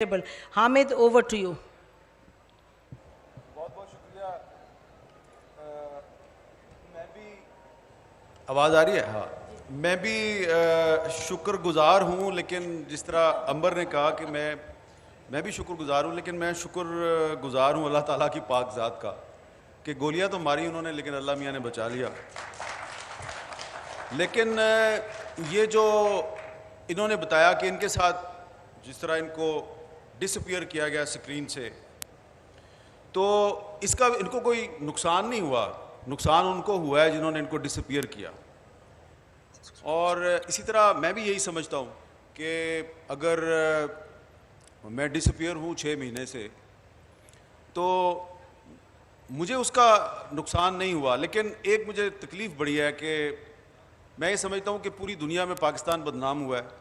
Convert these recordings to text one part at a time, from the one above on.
Hamid, over to you. بہت بہت شکریہ. میں بھی آواز آ رہی ہے؟ ہاں. میں بھی شکر گزار ہوں، لیکن جس طرح عمبر نے کہا کہ میں بھی شکر گزار ہوں، لیکن میں شکر گزار ہوں اللہ تعالیٰ کی پاک ذات کا کہ گولیاں تو ماری انہوں نے لیکن اللہ میاں نے بچا لیا. لیکن یہ جو انہوں نے بتایا کہ ان کے ساتھ جس طرح ان کو ڈس اپیئر کیا گیا اسکرین سے، تو اس کا ان کو کوئی نقصان نہیں ہوا. نقصان ان کو ہوا ہے جنہوں نے ان کو ڈس اپیئر کیا. اور اسی طرح میں بھی یہی سمجھتا ہوں کہ اگر میں ڈس اپیئر ہوں 6 مہینے سے تو مجھے اس کا نقصان نہیں ہوا، لیکن ایک مجھے تکلیف بڑی ہے کہ میں یہ سمجھتا ہوں کہ پوری دنیا میں پاکستان بدنام ہوا ہے.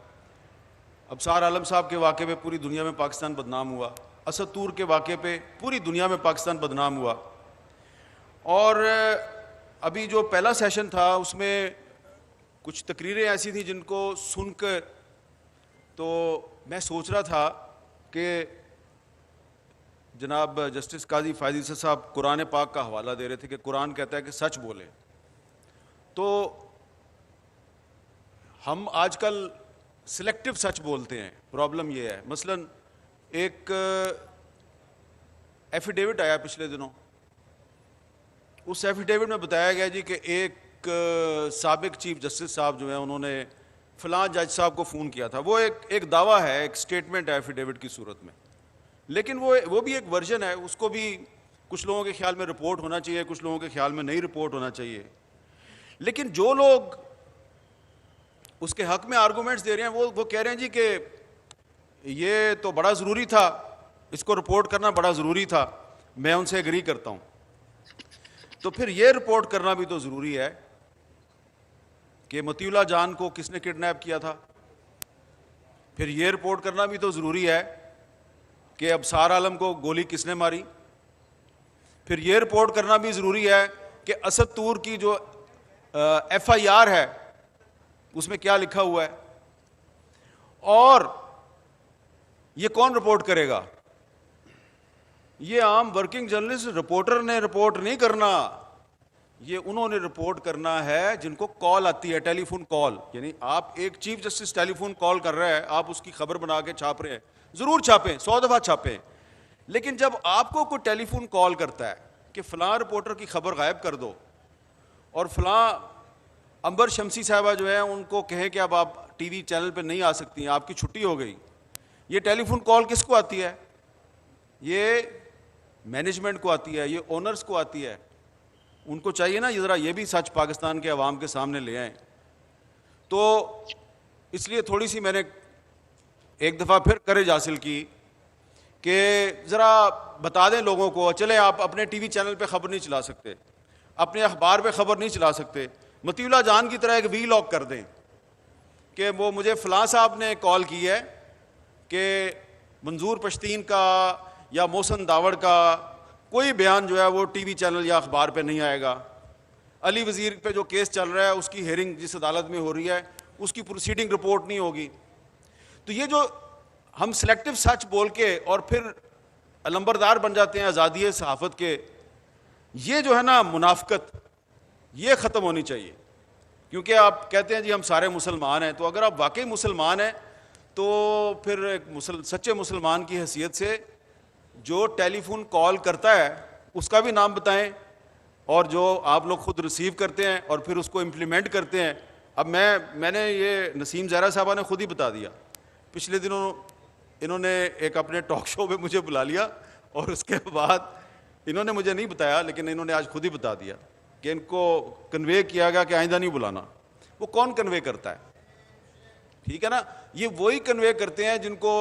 ابصار عالم صاحب کے واقعے پہ پوری دنیا میں پاکستان بدنام ہوا، اسد طور کے واقعے پہ پوری دنیا میں پاکستان بدنام ہوا. اور ابھی جو پہلا سیشن تھا اس میں کچھ تقریریں ایسی تھیں جن کو سن کر تو میں سوچ رہا تھا کہ جناب جسٹس قاضی فائز عیسی صاحب قرآن پاک کا حوالہ دے رہے تھے کہ قرآن کہتا ہے کہ سچ بولیں. تو ہم آج کل سلیکٹو سچ بولتے ہیں. پرابلم یہ ہے، مثلا ایک ایفیڈیوٹ آیا پچھلے دنوں، اس ایفیڈیوٹ میں بتایا گیا جی کہ ایک سابق چیف جسٹس صاحب جو ہیں انہوں نے فلاں جج صاحب کو فون کیا تھا. وہ ایک دعویٰ ہے، ایک سٹیٹمنٹ ہے ایفیڈیوٹ کی صورت میں، لیکن وہ بھی ایک ورژن ہے. اس کو بھی کچھ لوگوں کے خیال میں رپورٹ ہونا چاہیے، کچھ لوگوں کے خیال میں نہیں رپورٹ ہونا چاہیے. لیکن جو لوگ اس کے حق میں آرگومنٹس دے رہے ہیں وہ کہہ رہے ہیں جی کہ یہ تو بڑا ضروری تھا، اس کو رپورٹ کرنا بڑا ضروری تھا. میں ان سے ایگری کرتا ہوں. تو پھر یہ رپورٹ کرنا بھی تو ضروری ہے کہ مطیع اللہ جان کو کس نے کڈنیپ کیا تھا. پھر یہ رپورٹ کرنا بھی تو ضروری ہے کہ ابصار عالم کو گولی کس نے ماری. پھر یہ رپورٹ کرنا بھی ضروری ہے کہ اسد طور کی جو ایف آئی آر ہے اس میں کیا لکھا ہوا ہے. اور یہ کون رپورٹ کرے گا؟ یہ عام ورکنگ جرنلسٹ رپورٹر نے رپورٹ نہیں کرنا. یہ انہوں نے رپورٹ کرنا ہے جن کو کال آتی ہے، ٹیلی فون کال. یعنی آپ ایک چیف جسٹس ٹیلی فون کال کر رہا ہے، آپ اس کی خبر بنا کے چھاپ رہے ہیں. ضرور چھاپیں، 100 دفعہ چھاپیں. لیکن جب آپ کو کوئی ٹیلی فون کال کرتا ہے کہ فلاں رپورٹر کی خبر غائب کر دو اور فلاں عمبر شمسی صاحبہ جو ہیں ان کو کہیں کہ اب آپ ٹی وی چینل پہ نہیں آ سکتی ہیں، آپ کی چھٹی ہو گئی. یہ ٹیلی فون کال کس کو آتی ہے؟ یہ مینجمنٹ کو آتی ہے، یہ اونرز کو آتی ہے. ان کو چاہیے نا ذرا یہ بھی سچ پاکستان کے عوام کے سامنے لے آئیں. تو اس لیے تھوڑی سی میں نے ایک دفعہ پھر کریج حاصل کی کہ ذرا بتا دیں لوگوں کو. چلیں آپ اپنے ٹی وی چینل پہ خبر نہیں چلا سکتے، اپنے اخبار پہ خبر نہیں چلا سکتے، مطیع اللہ جان کی طرح ایک وی لاگ کر دیں کہ وہ مجھے فلاں صاحب نے کال کی ہے کہ منظور پشتین کا یا محسن داوڑ کا کوئی بیان جو ہے وہ ٹی وی چینل یا اخبار پہ نہیں آئے گا. علی وزیر پہ جو کیس چل رہا ہے اس کی ہیئرنگ جس عدالت میں ہو رہی ہے اس کی پروسیڈنگ رپورٹ نہیں ہوگی. تو یہ جو ہم سلیکٹو سچ بول کے اور پھر علمبردار بن جاتے ہیں آزادی صحافت کے، یہ جو ہے نا منافقت، یہ ختم ہونی چاہیے. کیونکہ آپ کہتے ہیں جی ہم سارے مسلمان ہیں، تو اگر آپ واقعی مسلمان ہیں تو پھر ایک سچے مسلمان کی حیثیت سے جو ٹیلی فون کال کرتا ہے اس کا بھی نام بتائیں، اور جو آپ لوگ خود ریسیو کرتے ہیں اور پھر اس کو امپلیمنٹ کرتے ہیں. اب میں نے یہ نسیم زہرا صاحبہ نے خود ہی بتا دیا. پچھلے دنوں انہوں نے ایک اپنے ٹاک شو پہ مجھے بلا لیا اور اس کے بعد انہوں نے مجھے نہیں بتایا لیکن انہوں نے آج خود ہی بتا دیا کہ ان کو کنوے کیا گیا کہ آئندہ نہیں بلانا. وہ کون کنوے کرتا ہے؟ ٹھیک ہے نا، یہ وہی کنوے کرتے ہیں جن کو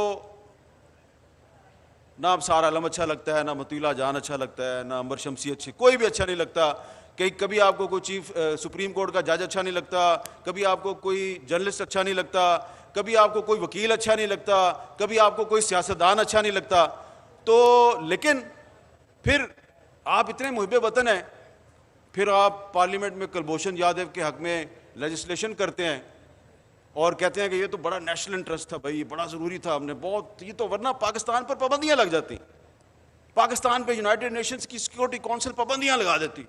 نہ ابصار عالم اچھا لگتا ہے، نہ مطیع اللہ جان اچھا لگتا ہے، نہ عمبر شمسی اچھی، کوئی بھی اچھا نہیں لگتا. کبھی آپ کو کوئی چیف سپریم کورٹ کا جج اچھا نہیں لگتا، کبھی آپ کو کوئی جرنلسٹ اچھا نہیں لگتا، کبھی آپ کو کوئی وکیل اچھا نہیں لگتا، کبھی آپ کو کوئی سیاستدان اچھا نہیں لگتا. تو لیکن پھر آپ اتنے محب وطن ہیں، پھر آپ پارلیمنٹ میں کلبھوشن یادو کے حق میں لیجسلیشن کرتے ہیں اور کہتے ہیں کہ یہ تو بڑا نیشنل انٹرسٹ تھا بھائی, یہ بڑا ضروری تھا, ہم نے بہت, یہ تو ورنہ پاکستان پر پابندیاں لگ جاتی, پاکستان پہ یونائٹڈ نیشنز کی سیکورٹی کونسل پابندیاں لگا دیتی.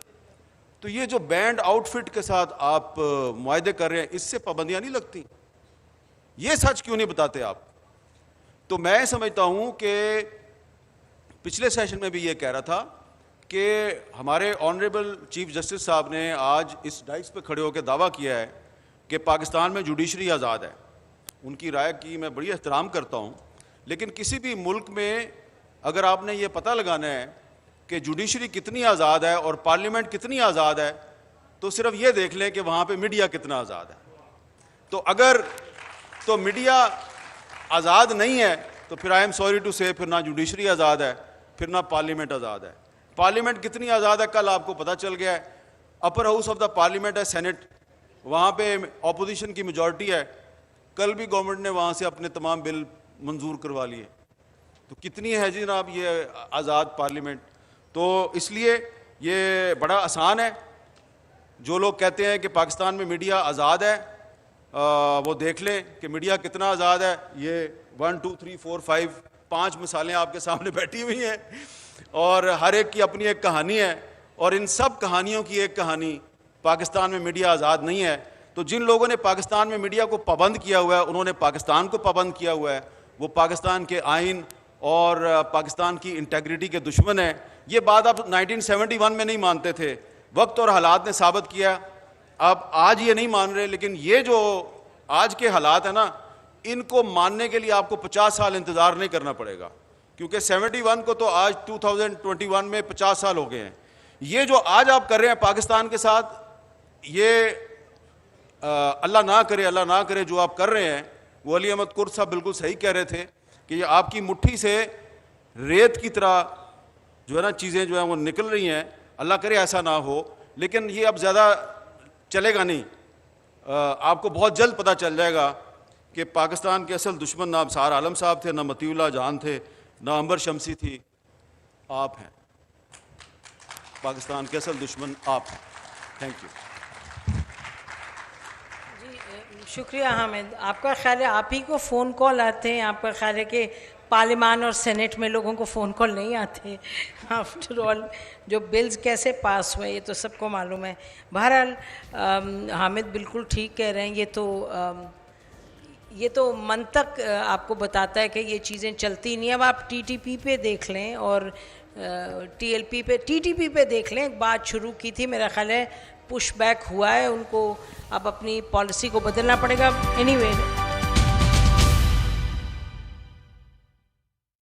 تو یہ جو بینڈ آؤٹ فٹ کے ساتھ آپ معاہدے کر رہے ہیں, اس سے پابندیاں نہیں لگتی. یہ سچ کیوں نہیں بتاتے آپ؟ تو میں سمجھتا ہوں کہ پچھلے سیشن میں بھی یہ کہہ رہا تھا کہ ہمارے آنریبل چیف جسٹس صاحب نے آج اس ڈائس پہ کھڑے ہو کے دعویٰ کیا ہے کہ پاکستان میں جوڈیشری آزاد ہے. ان کی رائے کی میں بڑی احترام کرتا ہوں, لیکن کسی بھی ملک میں اگر آپ نے یہ پتہ لگانا ہے کہ جوڈیشری کتنی آزاد ہے اور پارلیمنٹ کتنی آزاد ہے, تو صرف یہ دیکھ لیں کہ وہاں پہ میڈیا کتنا آزاد ہے. تو اگر تو میڈیا آزاد نہیں ہے تو پھر آئی ایم سوری ٹو سے, پھر نہ جوڈیشری آزاد ہے, پھر نہ پارلیمنٹ آزاد ہے. پارلیمنٹ کتنی آزاد ہے کل آپ کو پتہ چل گیا ہے. Upper house of the parliament ہے سینٹ, وہاں پہ اپوزیشن کی میجورٹی ہے. کل بھی گورنمنٹ نے وہاں سے اپنے تمام بل منظور کروا لیے. تو کتنی ہے جی جناب یہ آزاد پارلیمنٹ. تو اس لیے یہ بڑا آسان ہے, جو لوگ کہتے ہیں کہ پاکستان میں میڈیا آزاد ہے وہ دیکھ لیں کہ میڈیا کتنا آزاد ہے. یہ 1 2 3 4 5 5 مثالیں آپ کے سامنے بیٹھی ہوئی ہیں, اور ہر ایک کی اپنی ایک کہانی ہے, اور ان سب کہانیوں کی ایک کہانی, پاکستان میں میڈیا آزاد نہیں ہے. تو جن لوگوں نے پاکستان میں میڈیا کو پابند کیا ہوا ہے, انہوں نے پاکستان کو پابند کیا ہوا ہے. وہ پاکستان کے آئین اور پاکستان کی انٹیگریٹی کے دشمن ہیں. یہ بات آپ 1971 میں نہیں مانتے تھے, وقت اور حالات نے ثابت کیا. اب آج یہ نہیں مان رہے, لیکن یہ جو آج کے حالات ہیں نا, ان کو ماننے کے لیے آپ کو 50 سال انتظار نہیں کرنا پڑے گا, کیونکہ 71 کو تو آج 2021 میں 50 سال ہو گئے ہیں. یہ جو آج آپ کر رہے ہیں پاکستان کے ساتھ, یہ اللہ نہ کرے جو آپ کر رہے ہیں, وہ علی احمد کرد صاحب بالکل صحیح کہہ رہے تھے کہ یہ آپ کی مٹھی سے ریت کی طرح جو ہے نا چیزیں جو ہیں وہ نکل رہی ہیں. اللہ کرے ایسا نہ ہو, لیکن یہ اب زیادہ چلے گا نہیں. آپ کو بہت جلد پتہ چل جائے گا کہ پاکستان کے اصل دشمن نہ ابصار عالم صاحب تھے, نہ مطیع اللہ جان تھے, نہ عنبر شمسی تھی, آپ ہیں. پاکستان کے اصل دشمن آپ ہیں. Thank you. شکریہ حامد. آپ کا خیال ہے آپ ہی کو فون کال آتے ہیں؟ آپ کا خیال ہے کہ پارلیمان اور سینٹ میں لوگوں کو فون کال نہیں آتے؟ آفٹر آل جو بلز کیسے پاس ہوئے یہ تو سب کو معلوم ہے. بہرحال حامد بالکل ٹھیک کہہ رہے ہیں. یہ تو منطق آپ کو بتاتا ہے کہ یہ چیزیں چلتی نہیں. اب آپ ٹی ٹی پی پہ دیکھ لیں اور ٹی ایل پی پہ, ٹی ٹی پی پہ دیکھ لیں. ایک بات شروع کی تھی, میرا خیال ہے پش بیک ہوا ہے, ان کو اب اپنی پالیسی کو بدلنا پڑے گا. Any way